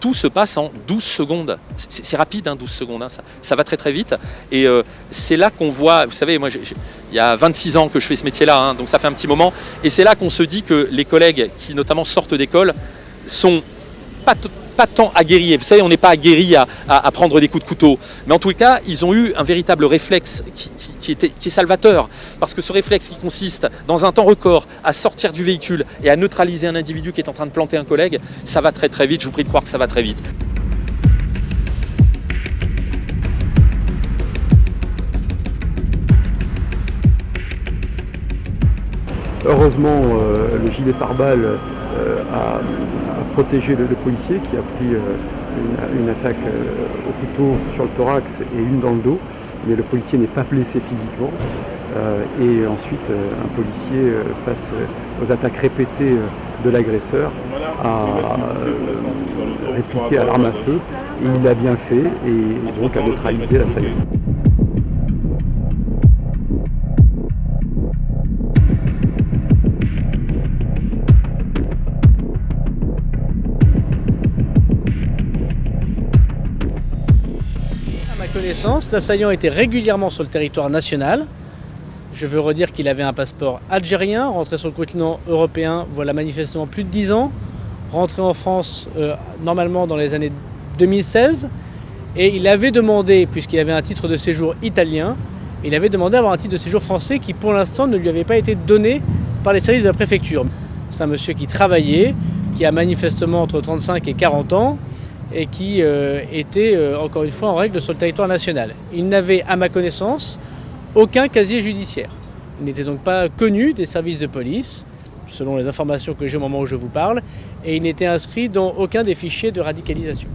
tout se passe en 12 secondes. C'est rapide, 12 secondes, ça va très très vite. Et c'est là qu'on voit, vous savez, moi il y a 26 ans que je fais ce métier-là, donc ça fait un petit moment. Et c'est là qu'on se dit que les collègues qui notamment sortent d'école sont pas tant aguerris. Vous savez, on n'est pas aguerris à prendre des coups de couteau. Mais en tout cas, ils ont eu un véritable réflexe qui est salvateur. Parce que ce réflexe qui consiste, dans un temps record, à sortir du véhicule et à neutraliser un individu qui est en train de planter un collègue, ça va très très vite. Je vous prie de croire que ça va très vite. Heureusement, le gilet pare-balles a protégé le policier qui a pris une attaque au couteau sur le thorax et une dans le dos, mais le policier n'est pas blessé physiquement. Et ensuite, un policier, face aux attaques répétées de l'agresseur, a répliqué à l'arme à feu, et il l'a bien fait, et donc a neutralisé l'assaillant. Connaissance, l'assaillant était régulièrement sur le territoire national. Je veux redire qu'il avait un passeport algérien, rentré sur le continent européen, voilà manifestement plus de 10 ans, rentré en France normalement dans les années 2016, et il avait demandé, puisqu'il avait un titre de séjour italien, il avait demandé à avoir un titre de séjour français qui pour l'instant ne lui avait pas été donné par les services de la préfecture. C'est un monsieur qui travaillait, qui a manifestement entre 35 et 40 ans, et qui était encore une fois en règle sur le territoire national. Il n'avait, à ma connaissance, aucun casier judiciaire. Il n'était donc pas connu des services de police, selon les informations que j'ai au moment où je vous parle, et il n'était inscrit dans aucun des fichiers de radicalisation.